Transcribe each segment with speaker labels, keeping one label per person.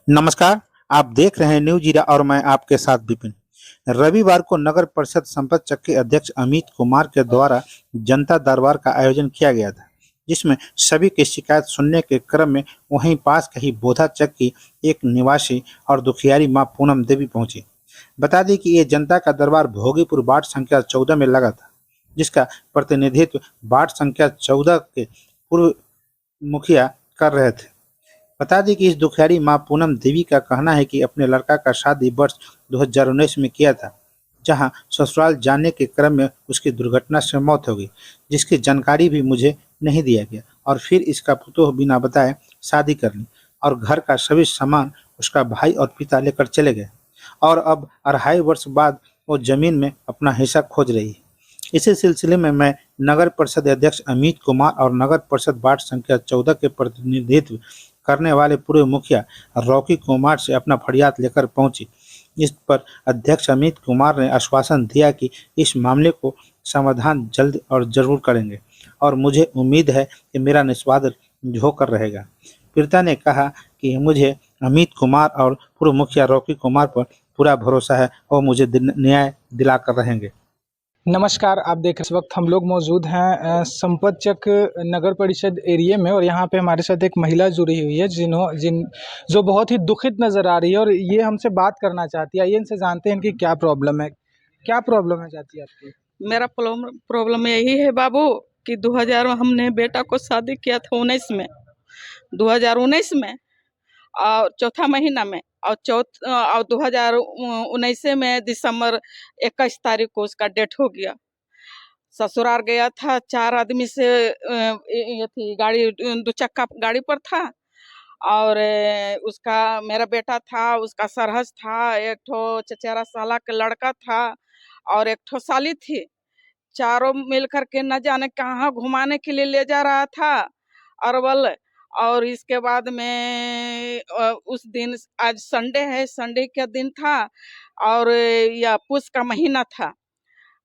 Speaker 1: नमस्कार। आप देख रहे हैं न्यूज जीरा और मैं आपके साथ विपिन। रविवार को नगर परिषद संपत चक के अध्यक्ष अमित कुमार के द्वारा जनता दरबार का आयोजन किया गया था, जिसमें सभी की शिकायत सुनने के क्रम में वहीं पास कहीं बोधा चक की एक निवासी और दुखियारी मां पूनम देवी पहुंची। बता दें कि ये जनता का दरबार भोगीपुर वार्ड संख्या 14 में लगा था, जिसका प्रतिनिधित्व वार्ड संख्या 14 के पूर्व मुखिया कर रहे थे। बता दें कि इस दुखियारी मां पूनम देवी का कहना है कि अपने लड़का का शादी वर्ष 2019 में किया था, जहां ससुराल जाने के क्रम में उसकी दुर्घटना से मौत हो गई, जिसकी जानकारी भी मुझे नहीं दिया गया और फिर इसका फुतूह बिना बताए शादी कर ली और घर का सभी सामान उसका भाई और पिता लेकर चले गए और अब 2.5 वर्ष बाद वो जमीन में अपना हिस्सा खोज रही है। इसी सिलसिले में मैं नगर परिषद अध्यक्ष अमित कुमार और नगर परिषद वार्ड संख्या 14 के प्रतिनिधित्व करने वाले पूर्व मुखिया रॉकी कुमार से अपना फरियाद लेकर पहुंची। इस पर अध्यक्ष अमित कुमार ने आश्वासन दिया कि इस मामले को समाधान जल्द और जरूर करेंगे और मुझे उम्मीद है कि मेरा निस्वार्थ होकर रहेगा। पीड़िता ने कहा कि मुझे अमित कुमार और पूर्व मुखिया रॉकी कुमार पर पूरा भरोसा है और मुझे न्याय दिलाकर रहेंगे।
Speaker 2: नमस्कार, आप देख रहे हैं इस वक्त हम लोग मौजूद हैं संपत चक नगर परिषद एरिया में और यहाँ पे हमारे साथ एक महिला जुड़ी हुई है जो बहुत ही दुखित नज़र आ रही है और ये हमसे बात करना चाहती है। आइए इनसे जानते हैं इनकी क्या प्रॉब्लम है। क्या प्रॉब्लम है चाची आपकी?
Speaker 3: मेरा प्रॉब्लम यही है बाबू कि 2000 हमने बेटा को शादी किया था 2019 में और चौथा महीना में और 2019 में दिसंबर 21 तारीख को उसका डेथ हो गया। ससुराल गया था 4 आदमी से ये थी गाड़ी, 2 चक्का गाड़ी पर था और उसका मेरा बेटा था, उसका सरहज था, एक ठो चचेरा साला का लड़का था और एक ठो साली थी। चारों मिल करके न जाने कहाँ घुमाने के लिए ले जा रहा था अरवल। और इसके बाद में उस दिन, आज संडे है, संडे का दिन था और यह पुष का महीना था।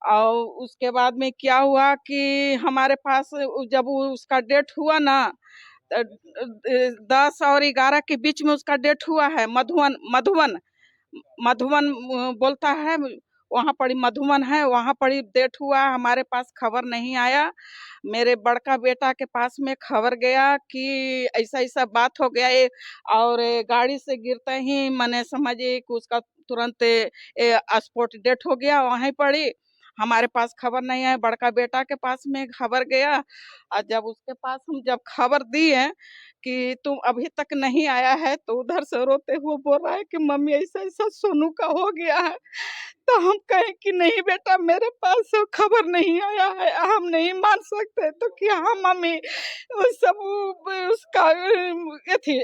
Speaker 3: और उसके बाद में क्या हुआ कि हमारे पास जब उसका डेट हुआ ना 10 और 11 के बीच में उसका डेट हुआ है। मधुवन बोलता है, वहाँ पड़ी मधुवन है, वहाँ पड़ी डेट हुआ। हमारे पास खबर नहीं आया। मेरे बड़का बेटा के पास में खबर गया कि ऐसा ऐसा बात हो गया है और गाड़ी से गिरते ही मैंने समझिए कि उसका तुरंत स्पॉट डेट हो गया। वहीं पड़ी, हमारे पास खबर नहीं है। बड़का बेटा के पास में खबर गया और जब उसके पास हम जब खबर दी है कि तुम अभी तक नहीं आया है, तो उधर से रोते हुए बोल रहा है कि मम्मी ऐसा ऐसा सोनू का हो गया है। तो हम कहें कि नहीं बेटा, मेरे पास खबर नहीं आया है, हम नहीं मान सकते। तो कि हाँ मम्मी, सब उसका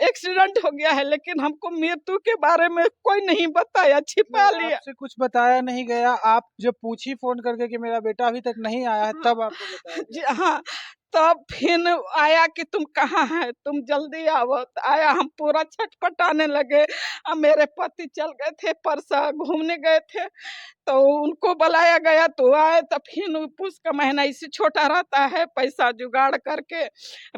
Speaker 3: एक्सीडेंट हो गया है, लेकिन हमको मृत्यु के बारे में कोई नहीं बताया, छिपा लिया।
Speaker 2: आपसे कुछ बताया नहीं गया? आप जब पूछी फोन करके कि मेरा बेटा अभी तक नहीं आया है, तब आपको बताया
Speaker 3: जी हाँ। तब फिर आया कि तुम कहाँ है, तुम जल्दी आओ। तो आया, हम पूरा छटपटाने लगे। मेरे पति चल गए थे, परसा घूमने गए थे, तो उनको बुलाया गया तो आए। तो फिर पुष का महीना इसी छोटा रहता है, पैसा जुगाड़ करके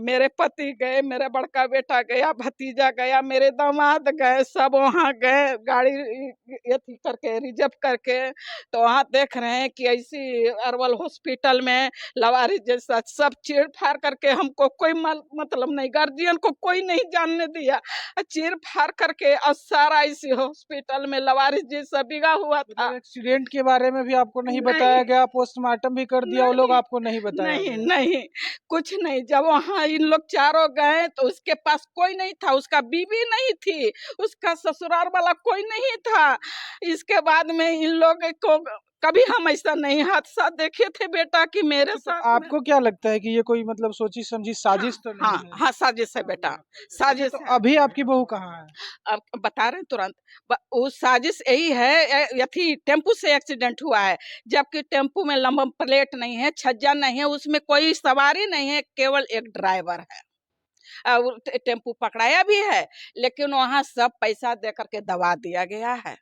Speaker 3: मेरे पति गए, मेरा बड़का बेटा गया, भतीजा गया, मेरे दामाद गए, सब वहाँ गए गाड़ी ये करके रिजर्व करके। तो वहाँ देख रहे हैं कि ऐसी अरवल हॉस्पिटल में लवारिस जैसा सब चीर फाड़ करके, हमको कोई मतलब नहीं, गार्जियन को कोई नहीं जानने दिया, चीर फाड़ करके और सारा इसी हॉस्पिटल में लवारिस जैसा बिगा हुआ था।
Speaker 2: एक्सीडेंट के बारे में भी आपको नहीं बताया गया? पोस्टमार्टम भी कर दिया वो लोग, आपको नहीं बताया
Speaker 3: नहीं
Speaker 2: गया?
Speaker 3: नहीं, कुछ नहीं। जब वहाँ इन लोग चारों गए तो उसके पास कोई नहीं था, उसका बीवी नहीं थी, उसका ससुराल वाला कोई नहीं था। इसके बाद में इन लोग को कभी हम ऐसा नहीं हादसा देखे थे बेटा कि मेरे साथ।
Speaker 2: आपको क्या लगता है कि ये कोई मतलब सोची समझी साजिश तो नहीं है?
Speaker 3: हाँ, साजिश है बेटा, साजिश
Speaker 2: तो
Speaker 3: है।
Speaker 2: अभी आपकी बहू कहाँ है?
Speaker 3: अब बता रहे हैं तुरंत। वो साजिश यही है, यथी टेम्पू से एक्सीडेंट हुआ है, जबकि टेम्पू में लंबा प्लेट नहीं है, छज्जा नहीं है, उसमें कोई सवारी नहीं है, केवल एक ड्राइवर है। टेम्पू पकड़ाया भी है, लेकिन वहाँ सब पैसा दे करके दबा दिया गया है,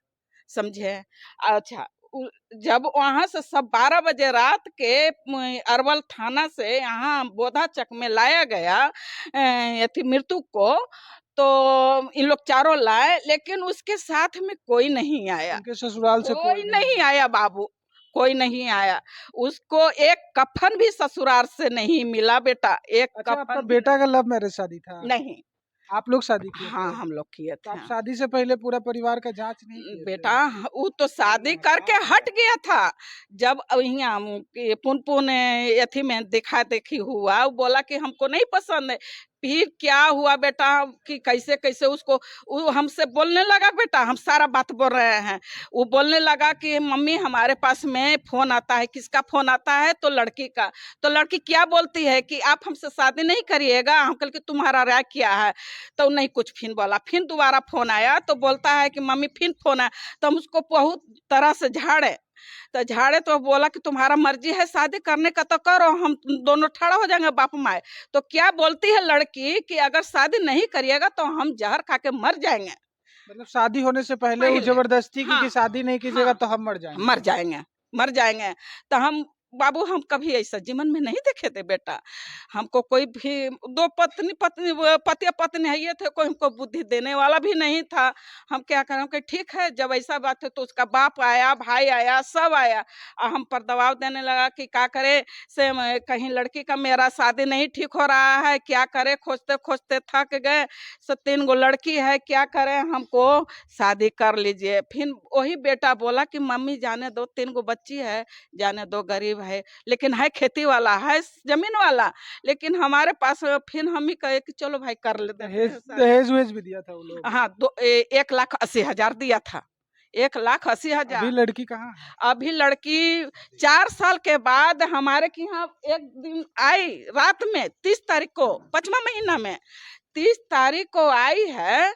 Speaker 3: समझे। अच्छा, जब वहाँ से सब 12 बजे रात के अरवल थाना से यहाँ बोधा चक में लाया गया मृत्यु को, तो इन लोग चारों लाए, लेकिन उसके साथ में कोई नहीं आया,
Speaker 2: उनके ससुराल से
Speaker 3: कोई नहीं आया बाबू, कोई नहीं आया। उसको एक कफन भी ससुराल से नहीं मिला बेटा, एक
Speaker 2: अच्छा, आपका
Speaker 3: कफन भी
Speaker 2: बेटा का लव मैरिज शादी था?
Speaker 3: नहीं।
Speaker 2: आप लोग शादी किए
Speaker 3: हाँ,
Speaker 2: थे?
Speaker 3: हम लोग किए
Speaker 2: तो
Speaker 3: थे।
Speaker 2: आप शादी से पहले पूरा परिवार का जांच नहीं किए थे?
Speaker 3: बेटा वो तो शादी करके हट गया था। जब यहाँ पुन अथी में देखा देखी हुआ, वो बोला कि हमको नहीं पसंद है। फिर क्या हुआ बेटा कि कैसे कैसे उसको वो हमसे बोलने लगा, बेटा हम सारा बात बोल रहे हैं। वो बोलने लगा कि मम्मी हमारे पास में फोन आता है। किसका फोन आता है? तो लड़की का। तो लड़की क्या बोलती है कि आप हमसे शादी नहीं करिएगा। हम कल कि तुम्हारा राय क्या है? तो नहीं कुछ फिर बोला। फिर दोबारा फोन आया तो बोलता है कि मम्मी फिर फोन आया। तो हम उसको बहुत तरह से झाड़े, तो झाड़े तो बोला कि तुम्हारा मर्जी है शादी करने का तो करो, हम दोनों ठड़ा हो जाएंगे बाप माए। तो क्या बोलती है लड़की कि अगर शादी नहीं करिएगा तो हम जहर खा के मर जाएंगे।
Speaker 2: मतलब शादी होने से पहले वो जबरदस्ती की
Speaker 3: हाँ,
Speaker 2: कि शादी नहीं कीजिएगा
Speaker 3: हाँ,
Speaker 2: तो हम मर जाएंगे।
Speaker 3: मर जाएंगे, मर जाएंगे। तो हम बाबू हम कभी ऐसा जीवन में नहीं देखे थे बेटा। हमको कोई भी दो पत्नी पत्नी पति पत्नी है ये थे, कोई हमको बुद्धि देने वाला भी नहीं था। हम क्या करें कि ठीक है, जब ऐसा बात है तो उसका बाप आया, भाई आया, सब आया और हम पर दबाव देने लगा कि क्या करे से कहीं लड़की का मेरा शादी नहीं ठीक हो रहा है, क्या करे, खोजते खोजते थक गए। 3 गो लड़की है, क्या करें, हमको शादी कर लीजिए। फिर वही बेटा बोला कि मम्मी जाने दो, 3 गो बच्ची है, जाने दो, गरीब है लेकिन है खेती वाला है, जमीन वाला, लेकिन हमारे पास। फिर हम ही कहे कि चलो भाई कर लेते हैं
Speaker 2: दहेज
Speaker 3: शादी।
Speaker 2: दहेज वहेज भी दिया था वो लोग?
Speaker 3: हाँ, 1,80,000 दिया था, 1,80,000।
Speaker 2: अभी लड़की कहाँ है?
Speaker 3: अभी लड़की 4 साल के बाद हमारे के यहाँ एक दिन आई, रात में 30 तारीख को 5वां महीना में 30 तारीख को आई है।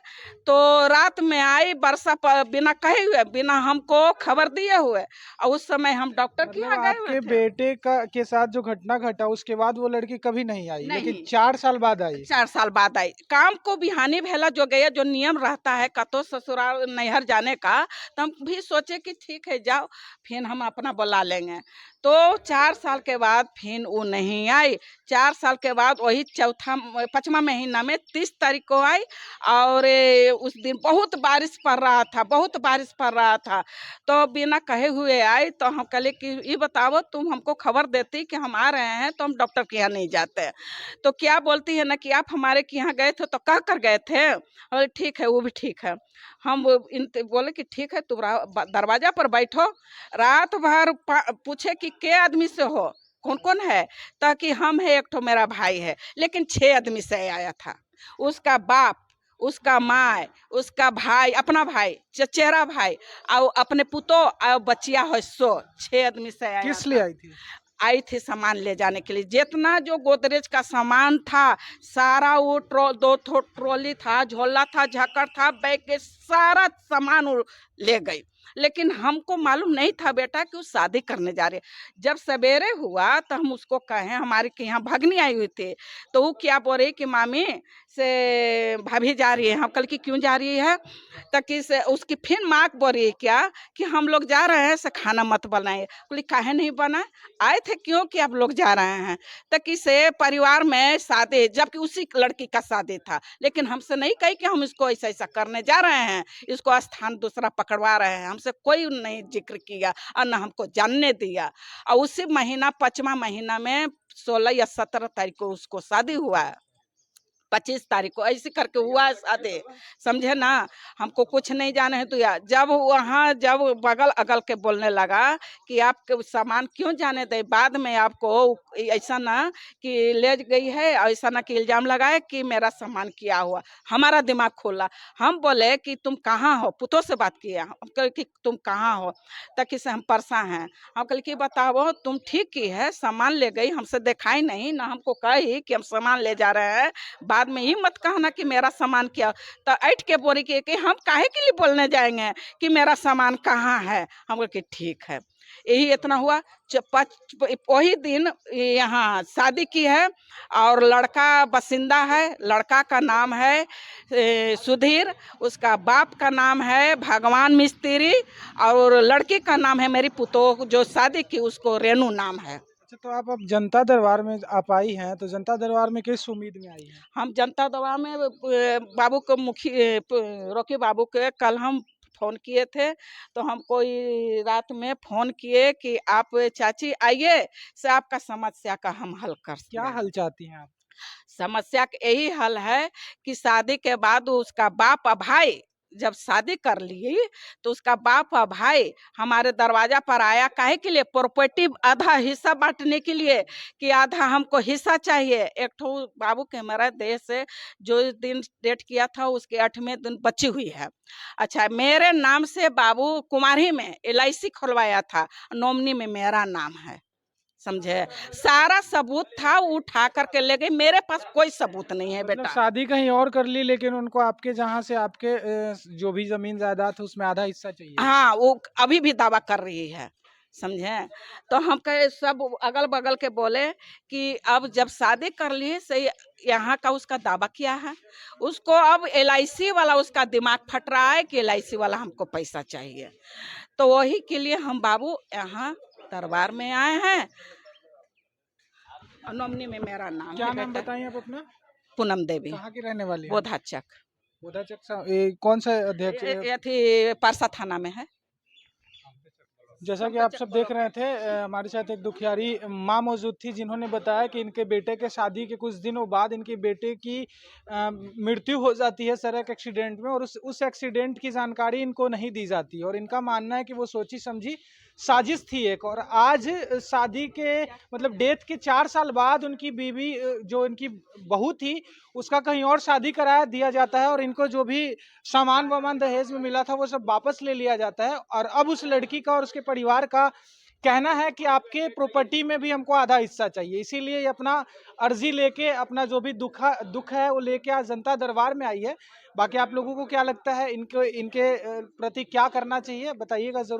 Speaker 3: तो रात में आई, वर्षा पर बिना कहे हुए, बिना हमको खबर दिए हुए, और उस समय हम डॉक्टर के
Speaker 2: मतलब
Speaker 3: यहाँ गए हुए
Speaker 2: आपके
Speaker 3: थे।
Speaker 2: बेटे का के साथ जो घटना घटा उसके बाद वो लड़की कभी नहीं आई, लेकिन
Speaker 3: नहीं।
Speaker 2: 4 साल बाद आई।
Speaker 3: 4 साल बाद आई। काम को भी हानि भेला जो गया, जो नियम रहता है कतो ससुराल नैहर जाने का, तो हम भी सोचे कि ठीक है जाओ, फिर हम अपना बुला लेंगे। तो 4 साल के बाद फिर वो नहीं आई। 4 साल के बाद वही 5वां महीना में 30 तारीख को आई। और उस दिन बहुत बारिश पड़ रहा था, बहुत बारिश पड़ रहा था। तो बिना कहे हुए आई। तो हम कहले कि ये बताओ, तुम हमको खबर देती कि हम आ रहे हैं तो हम डॉक्टर के यहाँ नहीं जाते। तो क्या बोलती है ना कि आप हमारे के यहाँ गए थे तो कह कर गए थे। और ठीक है, वो भी ठीक है। हम बोले कि ठीक है, तुम दरवाजा पर बैठो। रात भर पूछे कि के आदमी से हो, कौन कौन है, ताकि हम है, एक ठो मेरा भाई है, लेकिन 6 आदमी से आया था। उसका बाप, उसका माँ, उसका भाई, अपना भाई, चचेरा भाई, और अपने पुतो और बचिया है, 6 आदमी से आया
Speaker 2: किस
Speaker 3: था।
Speaker 2: लिए आई थी?
Speaker 3: आई थी सामान ले जाने के लिए। जितना जो गोदरेज का सामान था सारा, वो दो ट्रॉली था, झोला था, झक्कर था, बैग के सारा सामान वो ले गई। लेकिन हमको मालूम नहीं था बेटा कि वो शादी करने जा रहे। जब सवेरे हुआ तो हम उसको कहे, हमारे के यहाँ भगनी आई हुई थी, तो वो क्या बोल रही कि मामी से भाभी जा रही है। हम कल की क्यों जा रही है? ताकि से उसकी फिर माँ बोल रही है क्या कि हम लोग जा रहे हैं, से खाना मत बनाए। बोली काहे नहीं बना? आए थे क्यों कि आप लोग जा रहे हैं? ताकि से परिवार में शादी, जबकि उसी लड़की का शादी था, लेकिन हमसे नहीं कही कि हम इसको ऐसा ऐसा करने जा रहे हैं, इसको स्थान दूसरा पकड़वा रहे हैं। हमसे कोई नहीं जिक्र किया और न हमको जानने दिया। और उसी महीना 5वां महीना में 16 या 17 तारीख को उसको शादी हुआ है। 25 तारीख को ऐसे करके हुआ शादी, समझे ना। हमको कुछ नहीं जाने है। तो यार जब वहाँ जब बगल अगल के बोलने लगा कि आपके सामान क्यों जाने दे, बाद में आपको ऐसा ना कि ले गई है, ऐसा ना कि इल्जाम लगाए कि मेरा सामान किया हुआ। हमारा दिमाग खोला। हम बोले कि तुम कहाँ हो, पुतों से बात किया। हम कहे कि तुम कहाँ हो, ताकि से हम परेशान हैं। हम कहे कि बताओ, तुम ठीक की है, सामान ले गई, हमसे दिखाई नहीं ना, हमको कही कि हम सामान ले जा रहे हैं, बाद में ही मत कहना कि मेरा सामान क्या। तो ऐठ के बोरी कि हम काहे के लिए बोलने जाएंगे कि मेरा सामान कहाँ है। हम बोले कि ठीक है। यही इतना हुआ। वही दिन यहाँ शादी की है, और लड़का बसिंदा है। लड़का का नाम है सुधीर, उसका बाप का नाम है भगवान मिस्त्री, और लड़की का नाम है मेरी पुतोह जो शादी की, उसको रेनू नाम है।
Speaker 2: अच्छा, तो आप अब जनता दरबार में आप आई हैं, तो जनता दरबार में किस उम्मीद में आई हैं?
Speaker 3: हम जनता दवा में बाबू को रोकी बाबू के कल हम फोन किए थे, तो हम कोई रात में फोन किए कि आप चाची आइए से आपका समस्या का हम हल कर
Speaker 2: क्या
Speaker 3: देंगे।
Speaker 2: हल चाहती हैं आप?
Speaker 3: समस्या का यही हल है कि शादी के बाद उसका बाप और भाई जब शादी कर ली तो उसका बाप और भाई हमारे दरवाजा पर आया, काहे के लिए? प्रॉपर्टी आधा हिस्सा बांटने के लिए, कि आधा हमको हिस्सा चाहिए। एक ठो बाबू के हमारा देश से जो दिन डेट किया था उसके 8वें दिन बची हुई है। अच्छा, मेरे नाम से बाबू कुमारी में LIC खुलवाया था, नॉमिनी में मेरा नाम है, समझे? सारा सबूत था, वो उठा करके ले गई, मेरे पास कोई सबूत नहीं है
Speaker 2: मतलब
Speaker 3: बेटा।
Speaker 2: शादी कहीं और कर ली, लेकिन उनको आपके जहाँ से आपके जो भी जमीन जायदाद है उसमें आधा हिस्सा चाहिए।
Speaker 3: हाँ, वो अभी भी दावा कर रही है, समझे? तो हम कहे, सब अगल बगल के बोले कि अब जब शादी कर ली सही, यहाँ का उसका दावा किया है, उसको अब LIC वाला उसका दिमाग फट रहा है कि LIC वाला हमको पैसा चाहिए। तो वही के लिए हम बाबू यहाँ दरबार में आए हैं। नॉमिनी में मेरा नाम
Speaker 2: क्या
Speaker 3: है
Speaker 2: नाम
Speaker 3: बेटा,
Speaker 2: बताइए आप अपना?
Speaker 3: पूनम देवी,
Speaker 2: कहाँ की रहने वाली हैं?
Speaker 3: बोधाचक।
Speaker 2: बोधाचक कौन सा अध्यक्ष?
Speaker 3: ये थी परसा थाना में है।
Speaker 2: जैसा कि आप सब देख रहे थे, हमारे साथ एक दुखियारी माँ मौजूद थी, जिन्होंने बताया कि इनके बेटे के शादी के कुछ दिनों बाद इनके बेटे की मृत्यु हो जाती है सड़क एक्सीडेंट में, और उस एक्सीडेंट की जानकारी इनको नहीं दी जाती, और इनका मानना है कि वो सोची समझी साजिश थी एक। और आज शादी के मतलब डेथ के 4 साल बाद उनकी बीवी, जो इनकी बहू थी, उसका कहीं और शादी करा दिया जाता है, और इनको जो भी सामान वामान दहेज में मिला था वो सब वापस ले लिया जाता है। और अब उस लड़की का और उसके परिवार का कहना है कि आपके प्रॉपर्टी में भी हमको आधा हिस्सा चाहिए। इसीलिए ये अपना अर्जी लेके, अपना जो भी दुख है वो लेके आज जनता दरबार में आई है। बाकी आप लोगों को क्या लगता है, इनके प्रति क्या करना चाहिए, बताइएगा जरूर।